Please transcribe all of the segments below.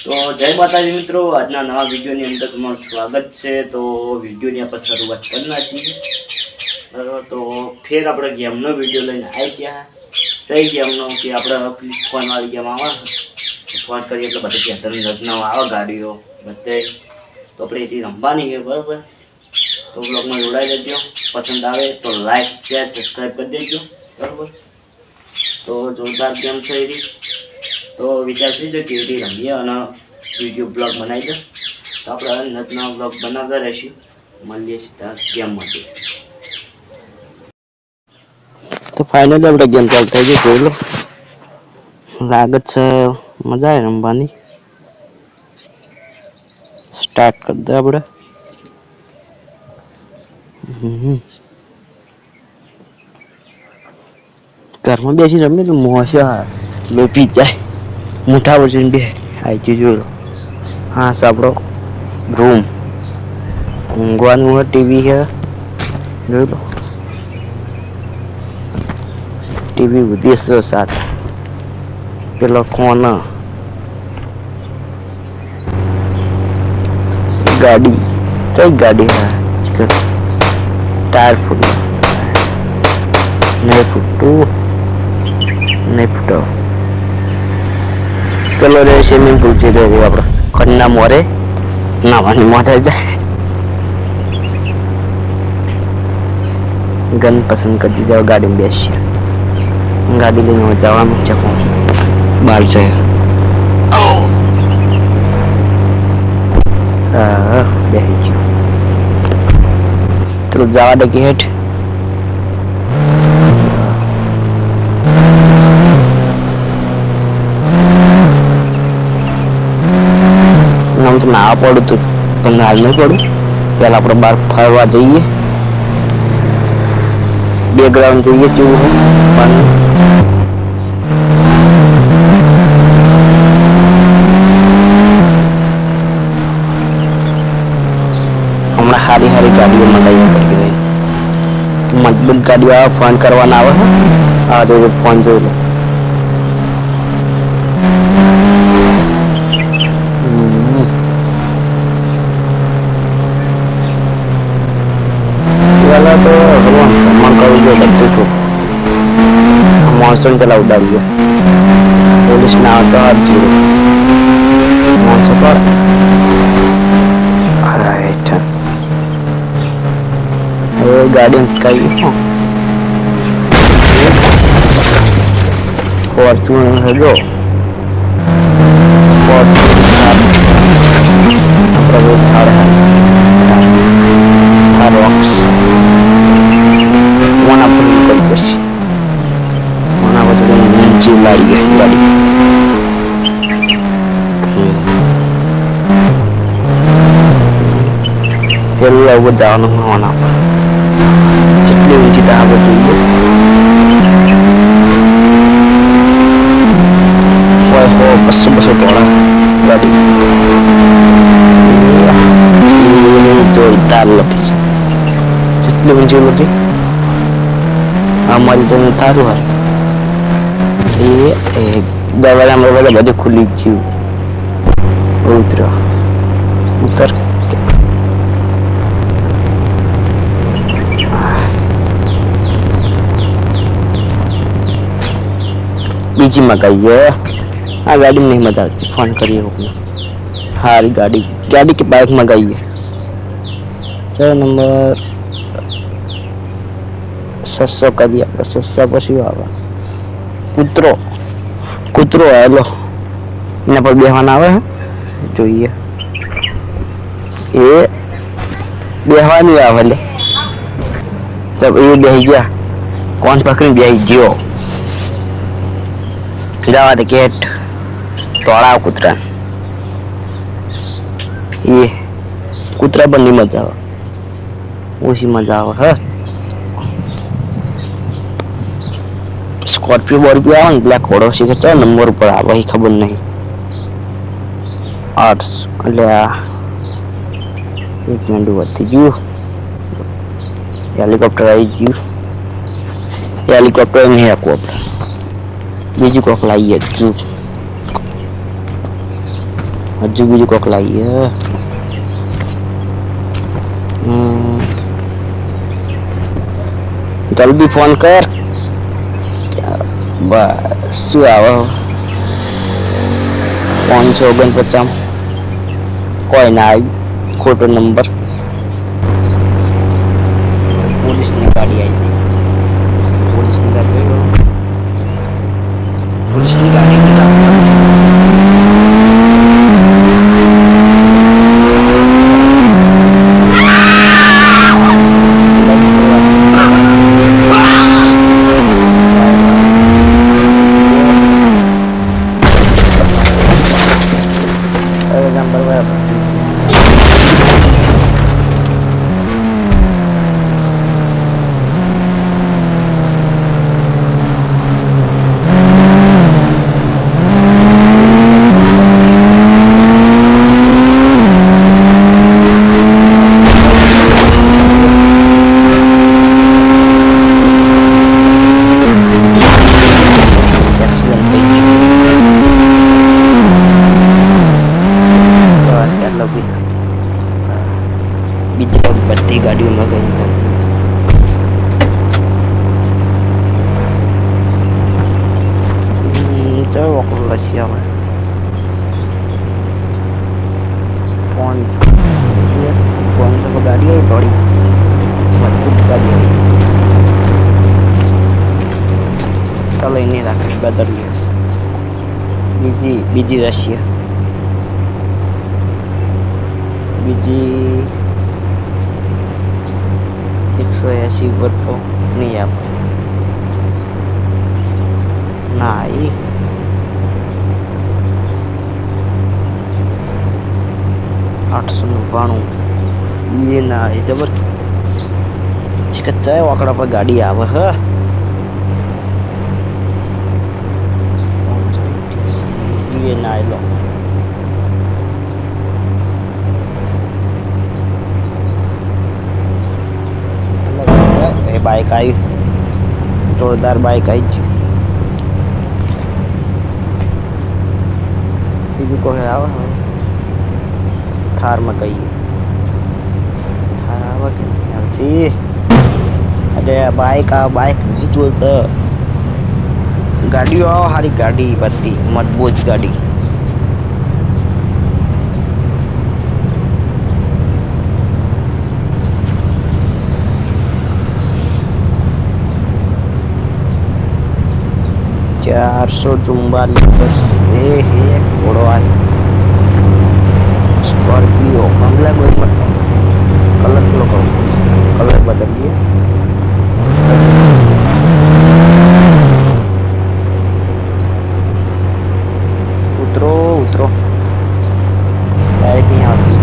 તો જય માતાજી મિત્રો, આજના નવા વિડીયોની અંદર તમારું સ્વાગત છે। તો વિડીયોની આપણે શરૂઆત કરી નાખીએ। બરાબર, તો ફેર આપણે ગેમનો વિડીયો લઈને આવી ગયા। જઈ ગેમનો કે આપણે ફોનવાળી ગેમ આવે, ફોન કરીએ એટલે બધી ગેધર નજના આવે ગાડીઓ બધે, તો આપણે એથી રમવાની છે। બરાબર, તો બ્લોગમાં જોડાઈ દેજો, પસંદ આવે તો લાઈક શેર સબસ્ક્રાઈબ કરી દેજો। બરાબર, તો જોરદાર ગેમ છે એથી, તો વિચારતી છે કે એથી રમીએ અને વિડીયો બ્લોગ બનાવી દો। તો આપણે નતના બ્લોગ બનાવતા રહીશું, મળીએ સીધા ગેમમાંથી। તો ફાઇનલી આપણે ગેમ ચાલુ થઈ ગઈ, જોઈ લો, લાગે છે મજા આવે રમવાની। સ્ટાર્ટ કરી દે આપણે। ઘરમાં બેસી રમીએ તો મોસા લોપી જાય, મોટા વજન બે આવી જોઈ લો। હા, આપણો રૂમ, ઊંઘવાનું હોય, ટીવી છે જોઈ લો, ટીવી બધી છે સાથે, પેલો કોના ગાડી, કઈ ગાડી है टायर फूट नहीं फूटू नहीं फूटो। चलो रे स्विमिंग पूल છે આપણે ખન્ના મોરે નાવાની મજા જાય। ગન પસંદ કરી દીધા, ગાડીમાં બેસીએ, ગાડી લઈને જવાનું છે બહાર જાય। બેસી ગયો, ચલો જવા દે ગેટ। આમ તો ના પડું તું, પણ હાલ નહીં પડું, પેલા આપણે બહાર ફરવા જઈએ, બેકગ્રાઉન્ડ જોઈએ જેવું હોય પણ હમણાં હારી હારી ગાડીઓ મંગાવી કરતી રહી, મજબૂત ગાડીઓ આવે, ફોન કરવાના આવે છે। આ જો ફોન જોઈ લો, પેલા તો ભગવાન કરવું જોઈએ બધું તો મોન્સૂન પેલા ઉડાડીએ, પોલીસ ના આવતો હાથ જીરો મોન્સૂન પર गाड़ी कई फॉर्च्यूनर है जो रॉक्स वना पर निकल पड़ी, वना पर नीचे लाड़ी है गाड़ी। પેલા ઉપર જવાનું હોવાના જેટલી ઊંચી તાવ જોઈએ હોય હો 200 તોડા ગાડી જોરદાર લગે છે, જેટલી ઊંચી નથી અમારી તો તારું હાલ એ દરવાજા બધા બધું ખુલ્લી જ જીવ ઉતર બીજી મંગાવીએ। આ ગાડી નહીં મજા આવતી, ફોન કરીએ હારી ગાડી કે બાઇક મંગાવીએ। ચલો નંબર 600 કરી આપણે, 600 પછી આવે કૂતરો હેલો, એના પર બેહવાના આવે જોઈએ, એ બેહવાની આવે લે, જબ એ બેહી ગયા, કોણ પકડી બેહી ગયો, જવા દે ગેટ, તોડાવ કૂતરા, એ કૂતરા પણ નહીં મજા આવે, ઓછી મજા આવે। સ્કોર્પિયો બોર્પિયો આવે ને પેલા ઘોડો શીખે છે નંબર ઉપર આવે, એ ખબર નહીં 8 એટલે આ એક મિનિટ વધતી ગયું, હેલિકોપ્ટર આવી ગયું, હેલિકોપ્ટર નહીં આપવું આપણે, બીજું કોક લાવીએ। હજુ બીજું કોક લાવીએ. જલ્દી ફોન કર. બસ શું આવે 549 કોઈ ના આવ્યું. ખોટો નંબર. પોલીસની ગાડી આવી ગઈ. પોલીસની ગાડી પોલીસની ગાડી બીજી બધી ગાડીઓમાં ગઈ. ચાલો લસી આવે ફોન તો ગાડી આવી થોડી મજબૂત ગાડી આવી. ચાલો એને રાખી બદલીએ. બીજી રશિયા બીજી 180 પર તો નહીં આપે ના. એ 892 એ ના એ જબર ચાય વાકડા પર ગાડી આવે. હ એ ના લો બાઈક આવી. જોરદાર બાઈક આવી. બીજું કોઈ આવે થારમાં કહીએ. થાર આવે કે નહીં આવતી. અરે બાઈક આવે બાઈક નહીં જોતો. ગાડીઓ આવો સારી ગાડી બધી મજબૂત ગાડી. $444 ઘોડો આવે. સ્કોર્પિયો બંગલા કોઈ કલર કલર બદલીએ. ઉતરો બાઈક નહીં આવતી.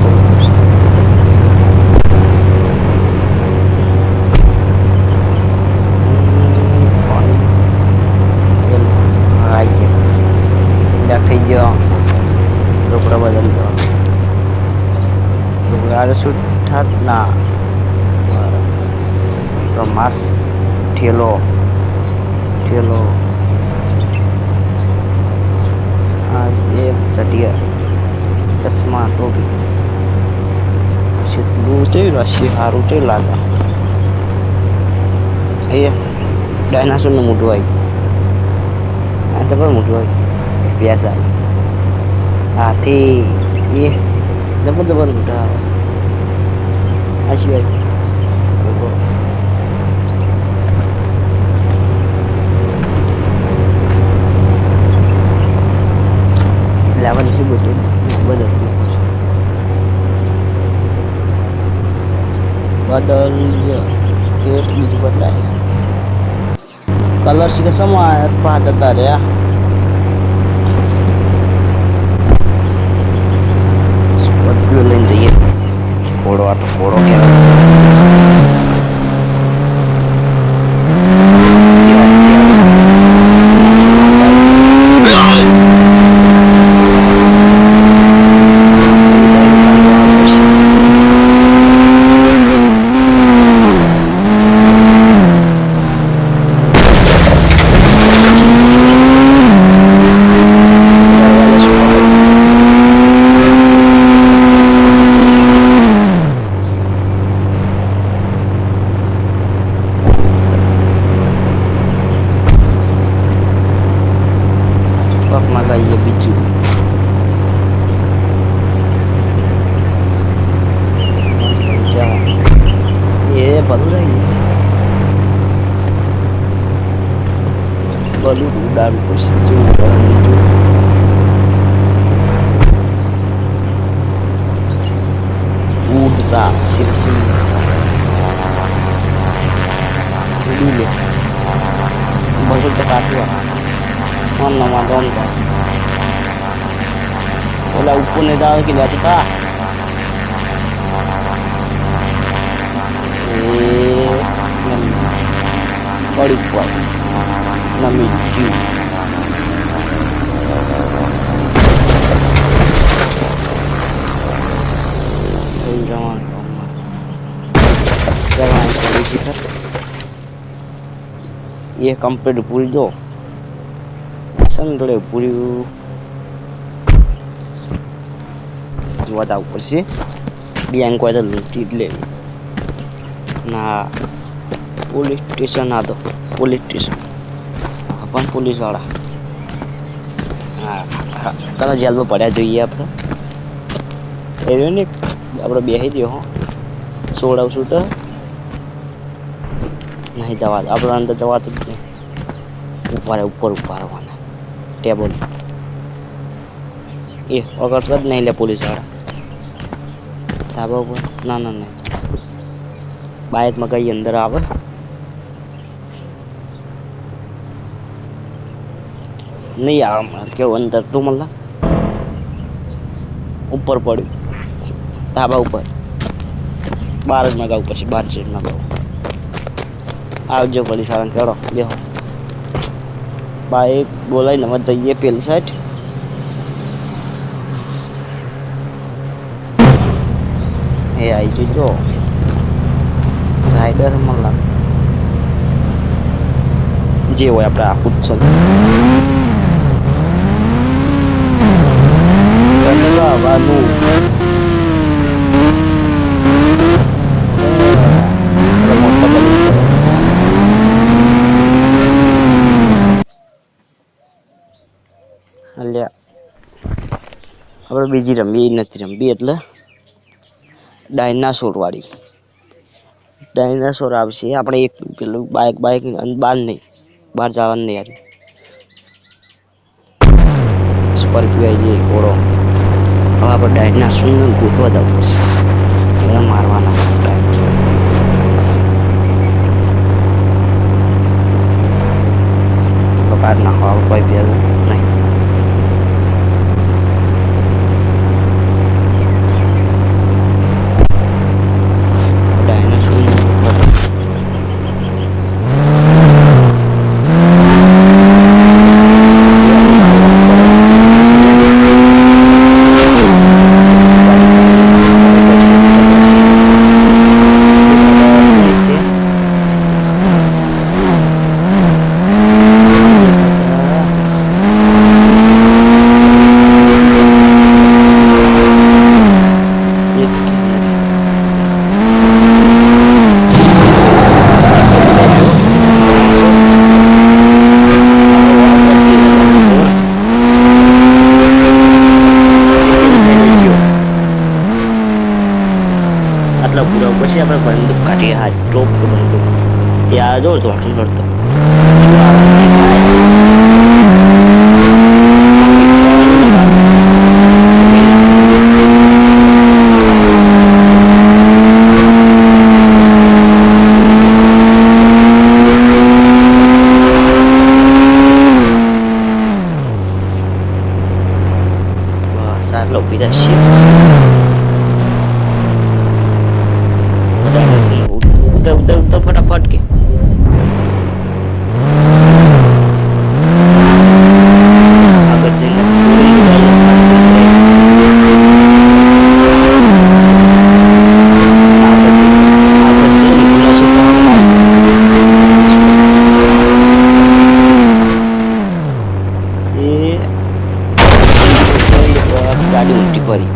થઈ ગયો રોકડા બદલ રોકડા શું થાત ના તો માસ ઠેલો આ એક ચટિયા ચશ્મા ટોપી કેટલું છે. રસી સારું છે લાગે. એ ડાયનાસોર નું મોટું આવી. આ તો પણ મોટું આવી. પ્યાસા હાથી એ જબરજસ્ત મોટા આવે. આ સિવાય લાવવાનું છે બધું બીજું બદલાય. કલર શીખે સમા 5000 રહ્યા. લઈને જઈએ. ઘોડો આ તો ઘોડો ઉડાડવું પડશે. શું ઉડાડવાનું જો. ઉડતા શીખી ઉડી લે બધું તો કાઢવા મનમાં રમતા ઓલા ઉપર ને દાવ કે બાજુ કા પડી પર નમી જીવ થઈ જવાનું કરવાની પડી છે. ये कंप्लीट पूरी दो संगड़े पूरी बताओ પડશે બેંક કોઈ તો લૂંટી લે ના પોલીસ સ્ટેશન આ તો પોલીસ સ્ટેશન પણ પોલીસ વાળા હા કદાચ જેલમાં પડ્યા જોઈએ આપણે એ ને આપણે બેસી દો હો સોડાવશું તો नहीं जवा अब अंदर जवा तो ऊपर है ऊपर रहवाना टेबल ये अगर सब नहीं ले पुलिस वाला धाबा ऊपर ना ना नहीं बाइक में कहीं अंदर आवे नहीं आ क्यों अंदर तो मतलब ऊपर पड़ी धाबा ऊपर 12 में ऊपर से 12 चेट में आवजो पुलिस वाला करो बेहो बाइक बोलाई न मत जाइए पेली साइड ए आई जो राइडर मला जे હોય આપણે આખું જ છે ધન્યવાદ આપણે બીજી રમી નથી રમવી એટલે ડાયનાસોર વાળી ડાયનાસોર આવશે આપણે એક પેલું બાઇક બહાર નહીં બહાર જવાનું નહીં યાર સ્કોર્પિયો આવી જાય ઘોડો હવે આપણે ડાયનાસોરને ગોતવા જવું પડશે એને મારવાના ડાયનાસોર બહાર નાખવા કોઈ ભેગું નહીં આટલા પૂરા પછી આપણે બંદૂક કાઢીએ હા ટોપ બંદૂક યાર જો તો આટલું લડતો બસ આટલો પીધા છે उधर फटाफट के अगर गाड़ी उल्टी पड़ी